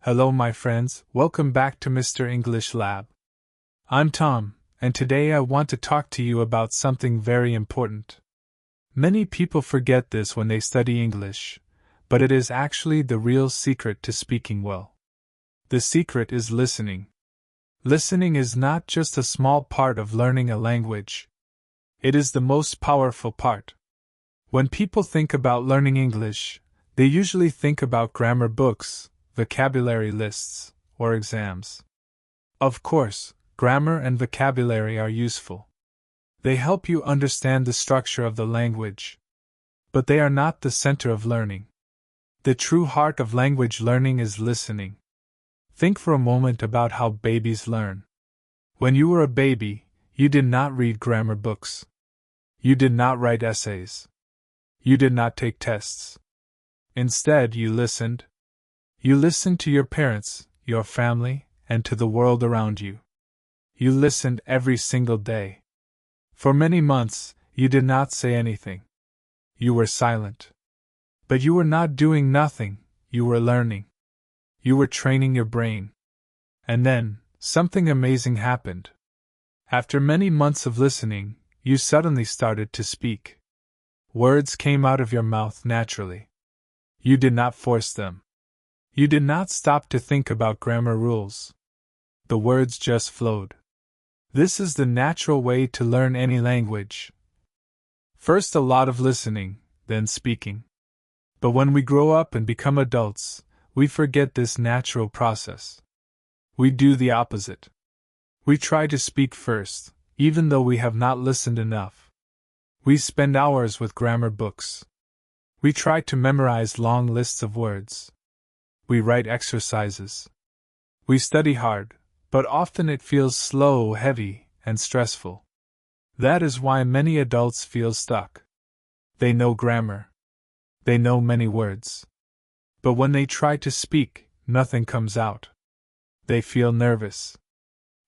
Hello, my friends, welcome back to Mr. English Lab. I'm Tom, and today I want to talk to you about something very important. Many people forget this when they study English, but it is actually the real secret to speaking well. The secret is listening. Listening is not just a small part of learning a language. It is the most powerful part. When people think about learning English, they usually think about grammar books, vocabulary lists, or exams. Of course, grammar and vocabulary are useful. They help you understand the structure of the language. But they are not the center of learning. The true heart of language learning is listening. Think for a moment about how babies learn. When you were a baby, you did not read grammar books. You did not write essays. You did not take tests. Instead, you listened. You listened to your parents, your family, and to the world around you. You listened every single day. For many months, you did not say anything. You were silent. But you were not doing nothing, you were learning. You were training your brain. And then, something amazing happened. After many months of listening, you suddenly started to speak. Words came out of your mouth naturally. You did not force them. You did not stop to think about grammar rules. The words just flowed. This is the natural way to learn any language. First a lot of listening, then speaking. But when we grow up and become adults, we forget this natural process. We do the opposite. We try to speak first, even though we have not listened enough. We spend hours with grammar books. We try to memorize long lists of words. We write exercises. We study hard, but often it feels slow, heavy, and stressful. That is why many adults feel stuck. They know grammar. They know many words. But when they try to speak, nothing comes out. They feel nervous.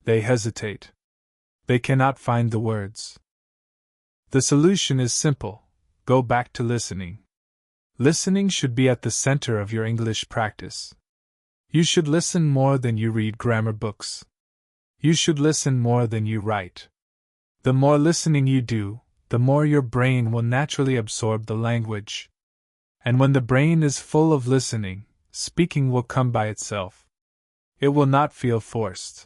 They hesitate. They cannot find the words. The solution is simple. Go back to listening. Listening should be at the center of your English practice. You should listen more than you read grammar books. You should listen more than you write. The more listening you do, the more your brain will naturally absorb the language. And when the brain is full of listening, speaking will come by itself. It will not feel forced.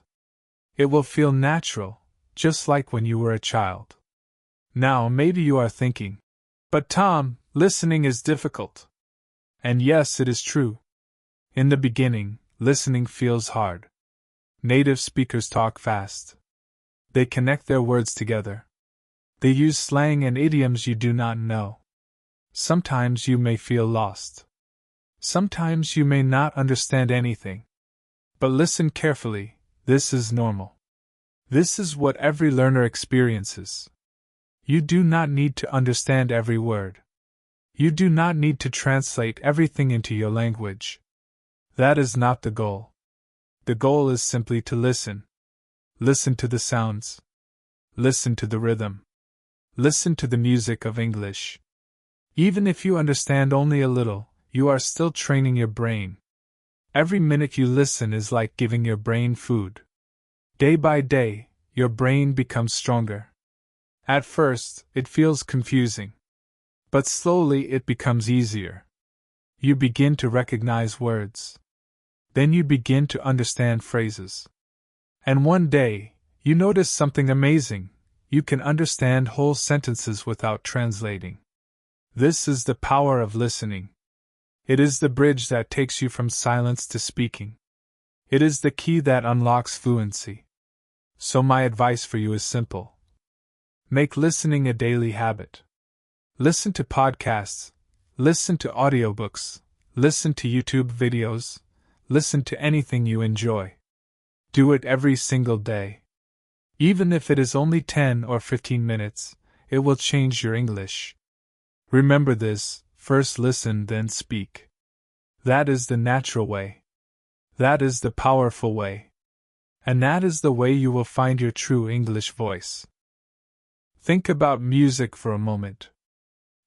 It will feel natural, just like when you were a child. Now maybe you are thinking, but Tom, listening is difficult. And yes, it is true. In the beginning, listening feels hard. Native speakers talk fast. They connect their words together. They use slang and idioms you do not know. Sometimes you may feel lost. Sometimes you may not understand anything. But listen carefully, this is normal. This is what every learner experiences. You do not need to understand every word. You do not need to translate everything into your language. That is not the goal. The goal is simply to listen. Listen to the sounds. Listen to the rhythm. Listen to the music of English. Even if you understand only a little, you are still training your brain. Every minute you listen is like giving your brain food. Day by day, your brain becomes stronger. At first, it feels confusing. But slowly it becomes easier. You begin to recognize words. Then you begin to understand phrases. And one day, you notice something amazing. You can understand whole sentences without translating. This is the power of listening. It is the bridge that takes you from silence to speaking. It is the key that unlocks fluency. So my advice for you is simple. Make listening a daily habit. Listen to podcasts, listen to audiobooks, listen to YouTube videos, listen to anything you enjoy. Do it every single day. Even if it is only 10 or 15 minutes, it will change your English. Remember this, first listen then speak. That is the natural way. That is the powerful way. And that is the way you will find your true English voice. Think about music for a moment.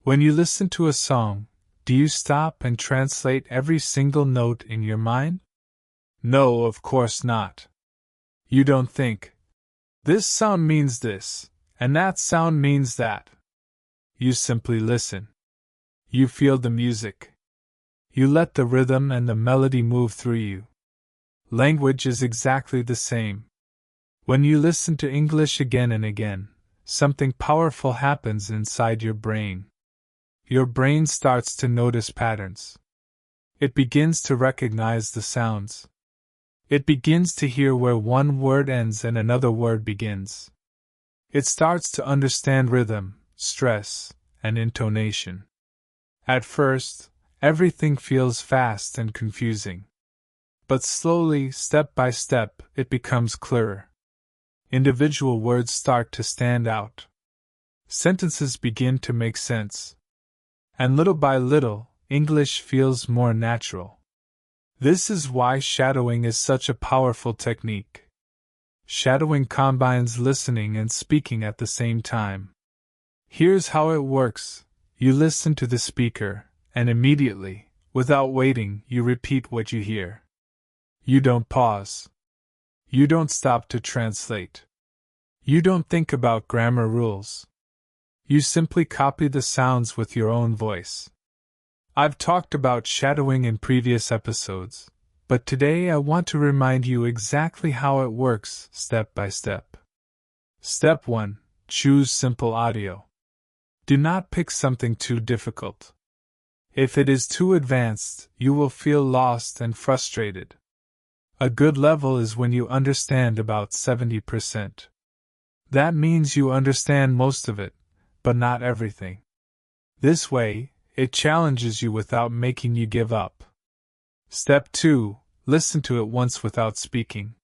When you listen to a song, do you stop and translate every single note in your mind? No, of course not. You don't think, this sound means this, and that sound means that. You simply listen. You feel the music. You let the rhythm and the melody move through you. Language is exactly the same. When you listen to English again and again, something powerful happens inside your brain. Your brain starts to notice patterns. It begins to recognize the sounds. It begins to hear where one word ends and another word begins. It starts to understand rhythm, stress, and intonation. At first, everything feels fast and confusing. But slowly, step by step, it becomes clearer. Individual words start to stand out. Sentences begin to make sense. And little by little, English feels more natural. This is why shadowing is such a powerful technique. Shadowing combines listening and speaking at the same time. Here's how it works. You listen to the speaker, and immediately, without waiting, you repeat what you hear. You don't pause. You don't stop to translate. You don't think about grammar rules. You simply copy the sounds with your own voice. I've talked about shadowing in previous episodes, but today I want to remind you exactly how it works, step by step. Step 1. Choose simple audio. Do not pick something too difficult. If it is too advanced, you will feel lost and frustrated. A good level is when you understand about 70%. That means you understand most of it, but not everything. This way, it challenges you without making you give up. Step 2. Listen to it once without speaking.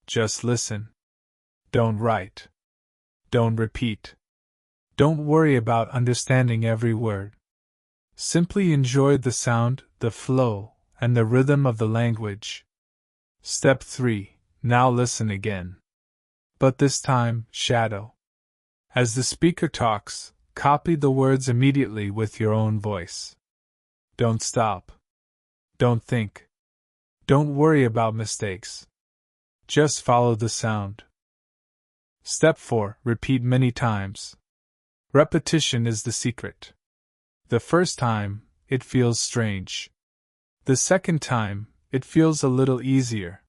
Just listen. Don't write. Don't repeat. Don't worry about understanding every word. Simply enjoy the sound, the flow, and the rhythm of the language. Step 3. Now listen again. But this time, shadow. As the speaker talks, copy the words immediately with your own voice. Don't stop. Don't think. Don't worry about mistakes. Just follow the sound. Step 4. Repeat many times. Repetition is the secret. The first time, it feels strange. The second time, it feels a little easier.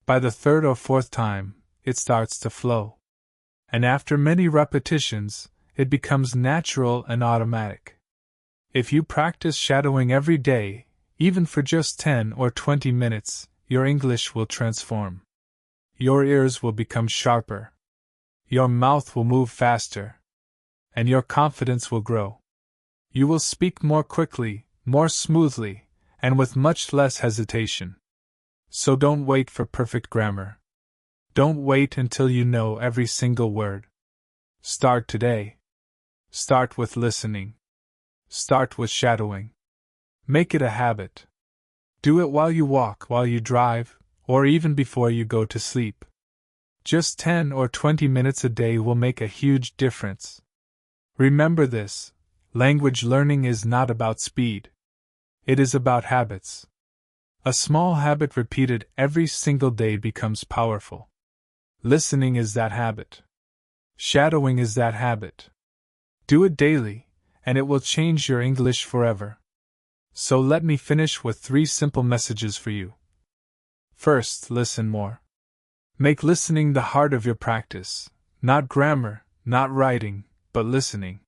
By the third or fourth time, it starts to flow. And after many repetitions, it becomes natural and automatic. If you practice shadowing every day, even for just 10 or 20 minutes, your English will transform. Your ears will become sharper. Your mouth will move faster. And your confidence will grow. You will speak more quickly, more smoothly, and with much less hesitation. So don't wait for perfect grammar. Don't wait until you know every single word. Start today. Start with listening. Start with shadowing. Make it a habit. Do it while you walk, while you drive, or even before you go to sleep. Just 10 or 20 minutes a day will make a huge difference. Remember this, language learning is not about speed. It is about habits. A small habit repeated every single day becomes powerful. Listening is that habit. Shadowing is that habit. Do it daily, and it will change your English forever. So let me finish with 3 simple messages for you. First, listen more. Make listening the heart of your practice, not grammar, not writing, but listening.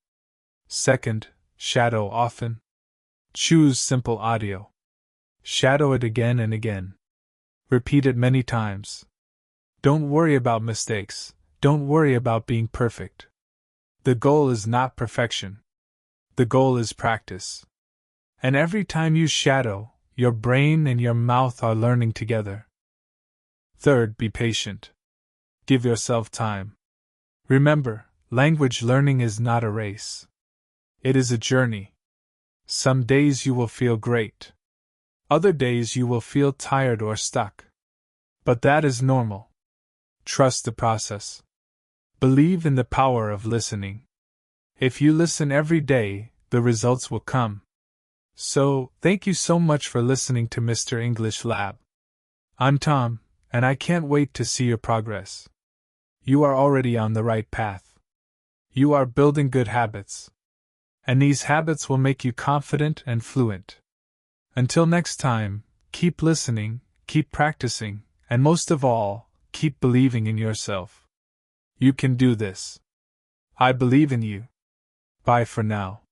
Second, shadow often. Choose simple audio. Shadow it again and again. Repeat it many times. Don't worry about mistakes, don't worry about being perfect. The goal is not perfection. The goal is practice. And every time you shadow, your brain and your mouth are learning together. Third, be patient. Give yourself time. Remember, language learning is not a race. It is a journey. Some days you will feel great. Other days you will feel tired or stuck. But that is normal. Trust the process. Believe in the power of listening. If you listen every day, the results will come. So, thank you so much for listening to Mr. English Lab. I'm Tom, and I can't wait to see your progress. You are already on the right path. You are building good habits. And these habits will make you confident and fluent. Until next time, keep listening, keep practicing, and most of all, keep believing in yourself. You can do this. I believe in you. Bye for now.